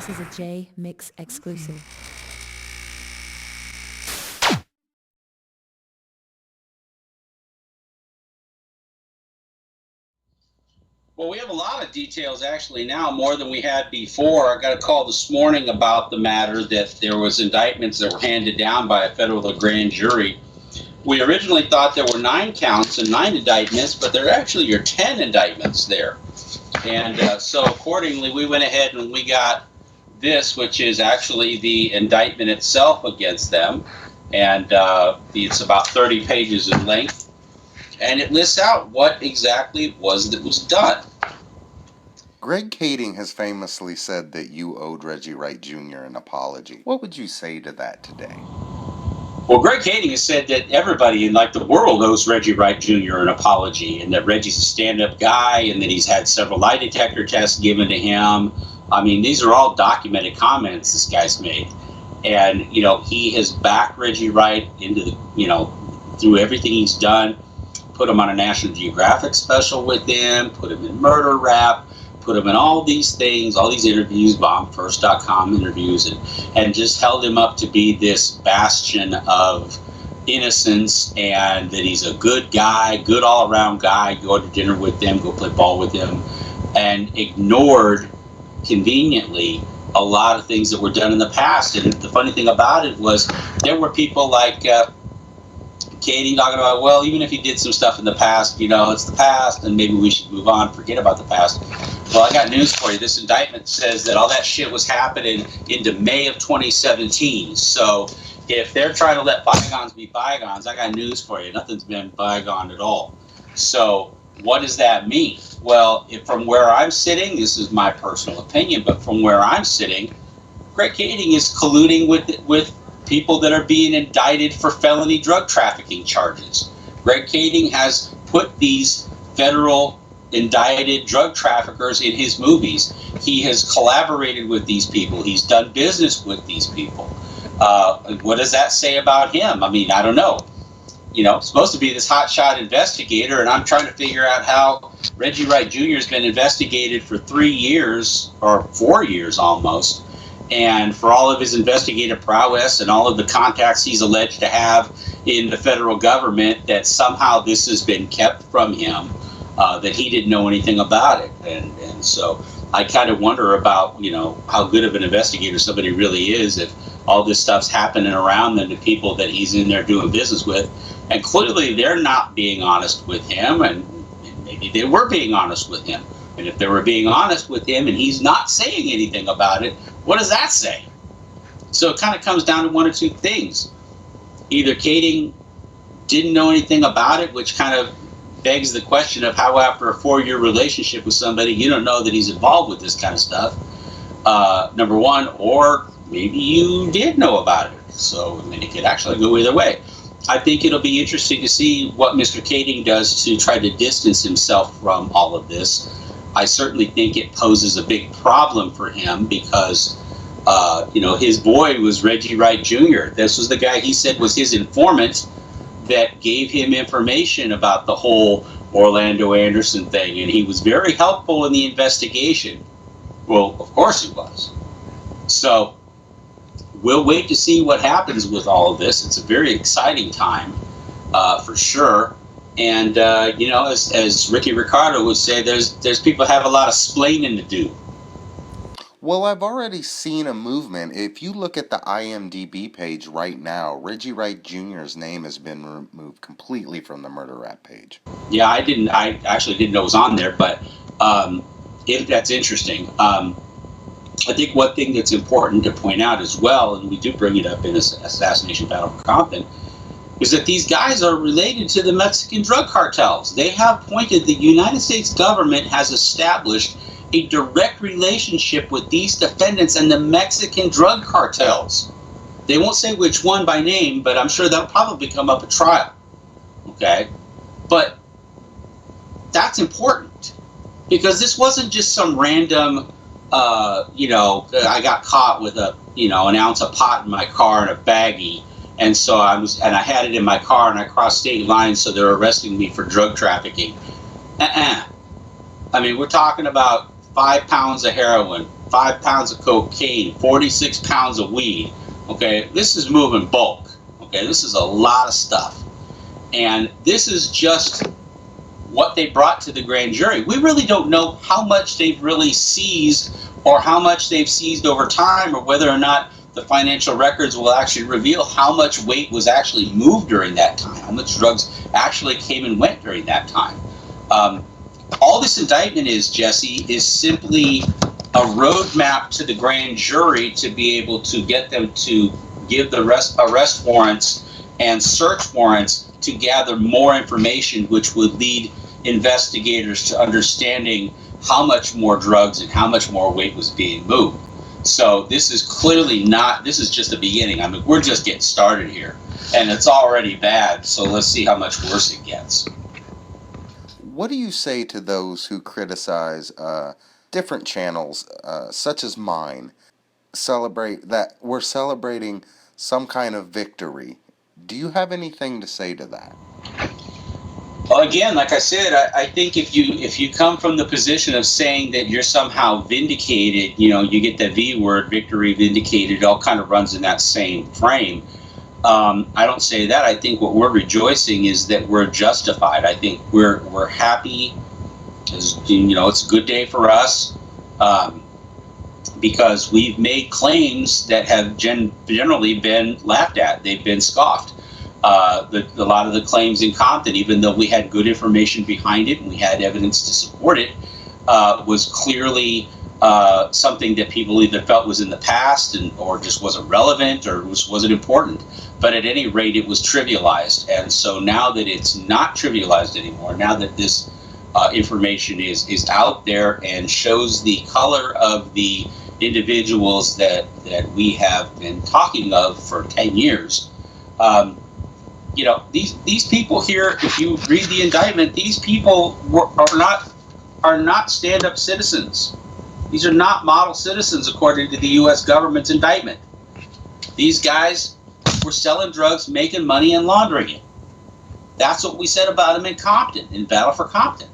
This is a Jmix exclusive. Well, we have a lot of details actually now, more than we had before. I got a call this morning about the matter that there was indictments that were handed down by a federal grand jury. We originally thought there were 9 counts and 9 indictments, but there actually are 10 indictments there. And so accordingly, we went ahead and we got this, which is actually the indictment itself against them. And it's about 30 pages in length. And it lists out what exactly it was that was done. Greg Kading has famously said that you owed Reggie Wright Jr. an apology. What would you say to that today? Well, Greg Kading has said that everybody in the world owes Reggie Wright Jr. an apology, and that Reggie's a stand-up guy, and that he's had several lie detector tests given to him. I mean, these are all documented comments this guy's made. And, he has backed Reggie Wright into through everything he's done, put him on a National Geographic special with him, put him in Murder Rap, put him in all these things, all these interviews, bombfirst.com interviews, and just held him up to be this bastion of innocence, and that he's a good guy, good all-around guy, go to dinner with him, go play ball with him, and ignored, conveniently, a lot of things that were done in the past. And the funny thing about it was there were people like Kading talking about, well, even if he did some stuff in the past, it's the past, and maybe we should move on, forget about the past. Well, I got news for you. This indictment says that all that shit was happening into May of 2017. So if they're trying to let bygones be bygones, I got news for you. Nothing's been bygone at all. So what does that mean? Well, from where I'm sitting, this is my personal opinion, but from where I'm sitting, Greg Kading is colluding with people that are being indicted for felony drug trafficking charges. Greg Kading has put these federal indicted drug traffickers in his movies. He has collaborated with these people. He's done business with these people. What does that say about him? I mean, I don't know. Supposed to be this hotshot investigator, and I'm trying to figure out how Reggie Wright Jr. has been investigated for 3 years, or 4 years almost, and for all of his investigative prowess and all of the contacts he's alleged to have in the federal government, that somehow this has been kept from him, that he didn't know anything about it. And so I kind of wonder about, how good of an investigator somebody really is if all this stuff's happening around them to people that he's in there doing business with. And clearly they're not being honest with him, and maybe they were being honest with him. And if they were being honest with him and he's not saying anything about it, what does that say? So it kind of comes down to one or two things. Either Kading didn't know anything about it, which kind of begs the question of how after a 4-year relationship with somebody, you don't know that he's involved with this kind of stuff, number one, or maybe you did know about it. So, it could actually go either way. I think it'll be interesting to see what Mr. Kading does to try to distance himself from all of this. I certainly think it poses a big problem for him because, his boy was Reggie Wright Jr. This was the guy he said was his informant that gave him information about the whole Orlando Anderson thing, and he was very helpful in the investigation. Well, of course he was. So we'll wait to see what happens with all of this. It's a very exciting time, for sure. And, as Ricky Ricardo would say, there's people have a lot of splaining to do. Well, I've already seen a movement. If you look at the IMDb page right now, Reggie Wright Jr.'s name has been removed completely from the Murder Rap page. Yeah, I actually didn't know it was on there, but that's interesting. I think one thing that's important to point out as well, and we do bring it up in this Assassination Battle for Compton, is that these guys are related to the Mexican drug cartels. They have pointed, the United States government has established a direct relationship with these defendants and the Mexican drug cartels. They won't say which one by name, but I'm sure that'll probably come up at trial. Okay? But that's important, because this wasn't just some random, I got caught with an ounce of pot in my car in a baggie, and so I had it in my car and I crossed state lines, so they're arresting me for drug trafficking. I mean, we're talking about 5 pounds of heroin, 5 pounds of cocaine, 46 pounds of weed. Okay, this is moving bulk. Okay, this is a lot of stuff. And this is just what they brought to the grand jury. We really don't know how much they've really seized or how much they've seized over time, or whether or not the financial records will actually reveal how much weight was actually moved during that time, how much drugs actually came and went during that time. All this indictment is, Jesse, is simply a roadmap to the grand jury to be able to get them to give the arrest warrants and search warrants to gather more information, which would lead investigators to understanding how much more drugs and how much more weight was being moved. So this is clearly not, this is just the beginning. I mean, we're just getting started here, and it's already bad, so let's see how much worse it gets. What do you say to those who criticize different channels, such as mine, celebrate that we're celebrating some kind of victory? Do you have anything to say to that? Well, again, like I said, I think if you come from the position of saying that you're somehow vindicated, you know, you get the V word, victory, vindicated, it all kind of runs in that same frame. I don't say that. I think what we're rejoicing is that we're justified. I think we're happy. You know, it's a good day for us because we've made claims that have generally been laughed at. They've been scoffed. A lot of the claims in Compton, even though we had good information behind it and we had evidence to support it, was clearly something that people either felt was in the past or just wasn't relevant or wasn't important. But at any rate, it was trivialized. And so now that it's not trivialized anymore, now that this information is out there and shows the color of the individuals that we have been talking of for 10 years, you know, these people here, if you read the indictment, these people are not stand-up citizens. These are not model citizens according to the U.S. government's indictment. These guys were selling drugs, making money, and laundering it. That's what we said about them in Compton, in Battle for Compton.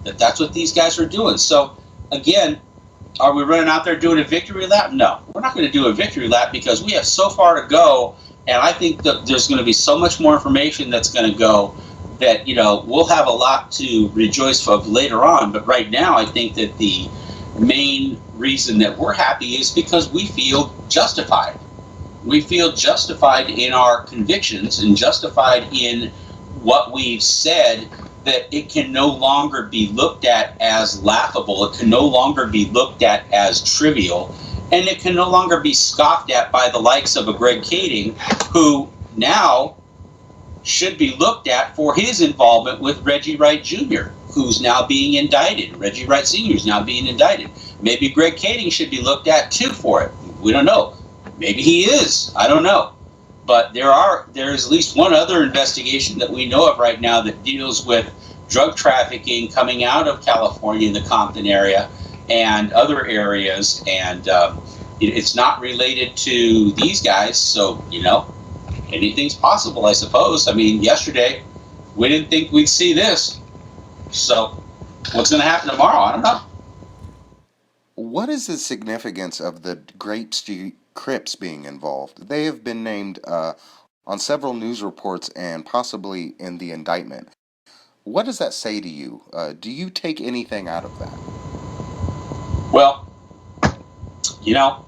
That's what these guys are doing. So, again, are we running out there doing a victory lap? No, we're not going to do a victory lap because we have so far to go. And I think that there's going to be so much more information that's going to go that, you know, we'll have a lot to rejoice of later on. But right now, I think that the main reason that we're happy is because we feel justified. We feel justified in our convictions and justified in what we've said, that it can no longer be looked at as laughable. It can no longer be looked at as trivial. And it can no longer be scoffed at by the likes of a Greg Kading, who now should be looked at for his involvement with Reggie Wright Jr., who's now being indicted. Reggie Wright Sr. is now being indicted. Maybe Greg Kading should be looked at too for it. We don't know. Maybe he is. I don't know. But there's at least one other investigation that we know of right now that deals with drug trafficking coming out of California in the Compton area and other areas, and it's not related to these guys, so, you know, anything's possible, I suppose. I mean, yesterday, we didn't think we'd see this, so what's going to happen tomorrow? I don't know. What is the significance of the Crips being involved? They have been named on several news reports and possibly in the indictment. What does that say to you? Do you take anything out of that? Well, you know,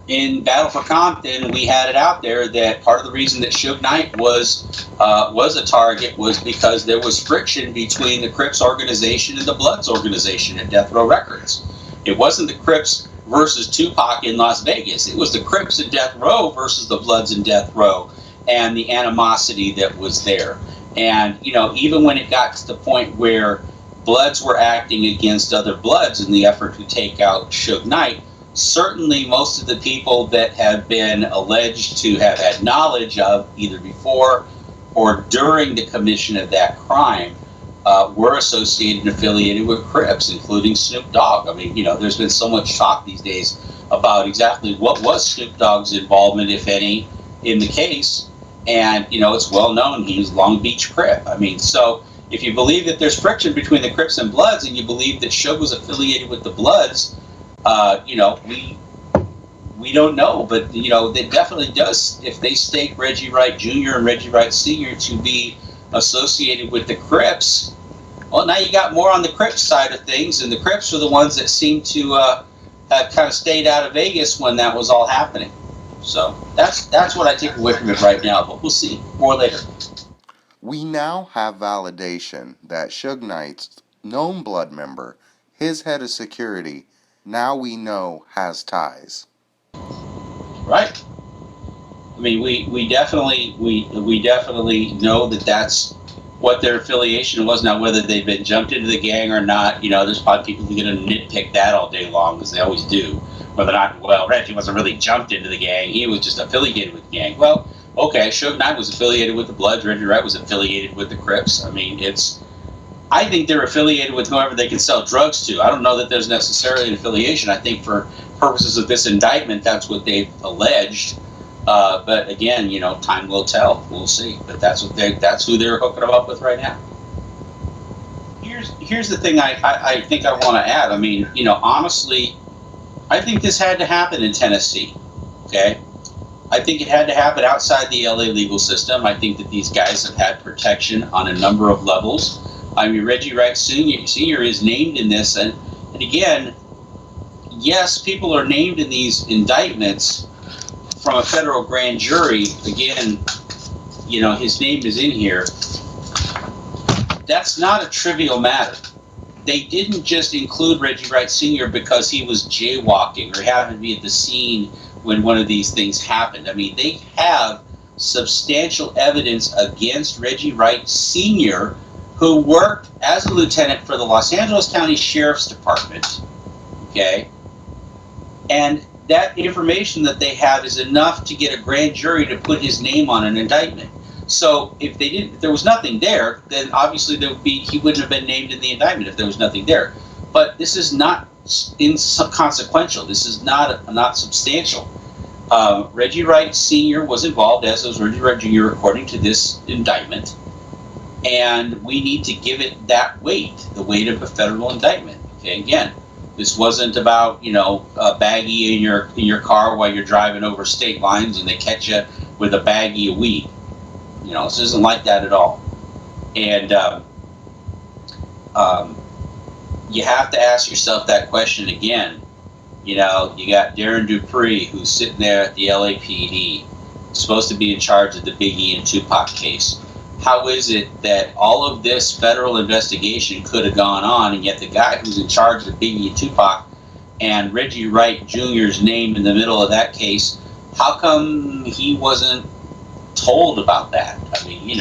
in Battle for Compton, we had it out there that part of the reason that Suge Knight was a target was because there was friction between the Crips organization and the Bloods organization at Death Row Records. It wasn't the Crips versus Tupac in Las Vegas. It was the Crips in Death Row versus the Bloods in Death Row, and the animosity that was there. And, you know, even when it got to the point where Bloods were acting against other Bloods in the effort to take out Suge Knight, certainly most of the people that have been alleged to have had knowledge of either before or during the commission of that crime were associated and affiliated with Crips, including Snoop Dogg. I mean, you know, there's been so much talk these days about exactly what was Snoop Dogg's involvement, if any, in the case. And, you know, it's well known he was Long Beach Crip. I mean, so if you believe that there's friction between the Crips and Bloods, and you believe that Suge was affiliated with the Bloods, We don't know, but it definitely does. If they stake Reggie Wright Jr. and Reggie Wright Sr. to be associated with the Crips, well, now you got more on the Crips side of things, and the Crips are the ones that seem to have kind of stayed out of Vegas when that was all happening. So that's what I take away from it right now, but we'll see more later. We now have validation that Suge Knight's known blood member, his head of security, now we know has ties. Right. I mean, we definitely know that that's what their affiliation was. Now, whether they've been jumped into the gang or not, there's probably people who are going to nitpick that all day long, as they always do. Whether or not, well, Reggie wasn't really jumped into the gang; he was just affiliated with the gang. Well, okay, Suge Knight was affiliated with the Bloods. Reggie Wright was affiliated with the Crips. I mean, I think they're affiliated with whoever they can sell drugs to. I don't know that there's necessarily an affiliation. I think for purposes of this indictment, that's what they've alleged. But again, time will tell. We'll see. But that's who they're hooking them up with right now. Here's the thing I think I want to add. I mean, honestly, I think this had to happen in Tennessee. Okay? I think it had to happen outside the LA legal system. I think that these guys have had protection on a number of levels. I mean, Reggie Wright Sr. is named in this, and again, yes, people are named in these indictments from a federal grand jury. Again, his name is in here. That's not a trivial matter. They didn't just include Reggie Wright Sr. because he was jaywalking or happened to be at the scene when one of these things happened. I mean, they have substantial evidence against Reggie Wright Sr., who worked as a lieutenant for the Los Angeles County Sheriff's Department. Okay? And that information that they have is enough to get a grand jury to put his name on an indictment. So if there was nothing there, then obviously he wouldn't have been named in the indictment if there was nothing there. But this is not inconsequential. This is not substantial. Reggie Wright Sr. was involved, as was Reggie Wright Jr., according to this indictment. And we need to give it that weight, the weight of a federal indictment. Okay, again, this wasn't about a baggie in your car while you're driving over state lines and they catch you with a baggie of weed. This isn't like that at all. And you have to ask yourself that question again. You got Darren Dupree, who's sitting there at the LAPD, supposed to be in charge of the Biggie and Tupac case. How is it that all of this federal investigation could have gone on, and yet the guy who's in charge of Biggie and Tupac and Reggie Wright Jr.'s name in the middle of that case, how come he wasn't told about that? I mean,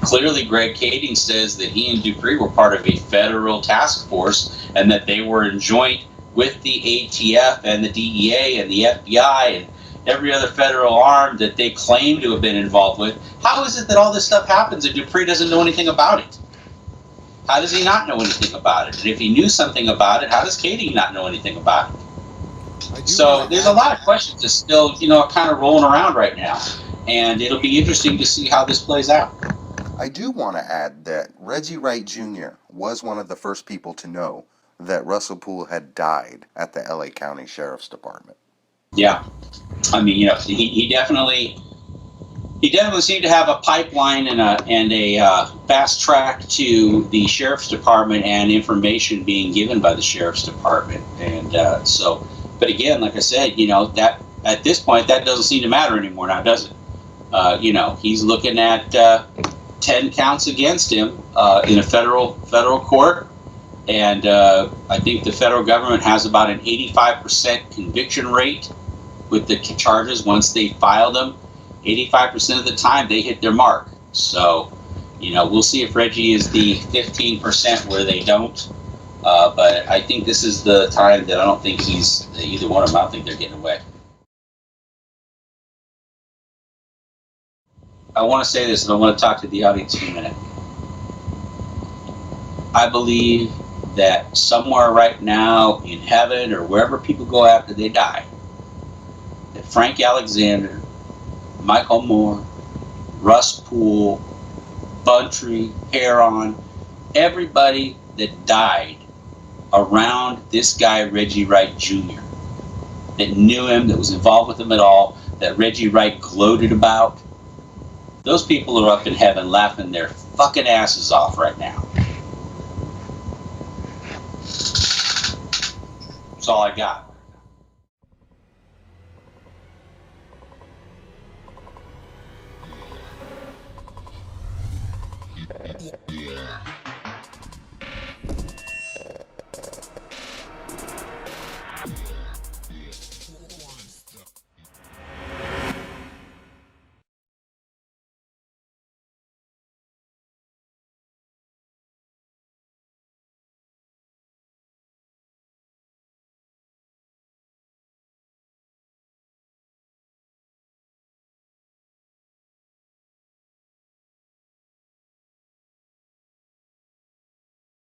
clearly Greg Kading says that he and Dupree were part of a federal task force and that they were in joint with the ATF and the DEA and the FBI and every other federal arm that they claim to have been involved with. How is it that all this stuff happens and Dupree doesn't know anything about it? How does he not know anything about it? And if he knew something about it, how does Kading not know anything about it? So there's a lot of questions that still, kind of rolling around right now. And it'll be interesting to see how this plays out. I do want to add that Reggie Wright Jr. was one of the first people to know that Russell Poole had died at the LA County Sheriff's Department. Yeah. I mean, he definitely seemed to have a pipeline and a fast track to the Sheriff's Department and information being given by the Sheriff's Department. And but again, like I said, that at this point, that doesn't seem to matter anymore now, does it? He's looking at 10 counts against him in a federal court. And I think the federal government has about an 85% conviction rate with the charges once they file them. 85% of the time they hit their mark. So, we'll see if Reggie is the 15% where they don't. But I think this is the time that I don't think he's either one of them. I don't think they're getting away. I want to say this, and I want to talk to the audience for a minute. I believe that somewhere right now in heaven or wherever people go after they die, that Frank Alexander, Michael Moore, Russ Poole, Buntry, Heron, everybody that died around this guy, Reggie Wright Jr., that knew him, that was involved with him at all, that Reggie Wright gloated about, those people are up in heaven laughing their fucking asses off right now. That's all I got.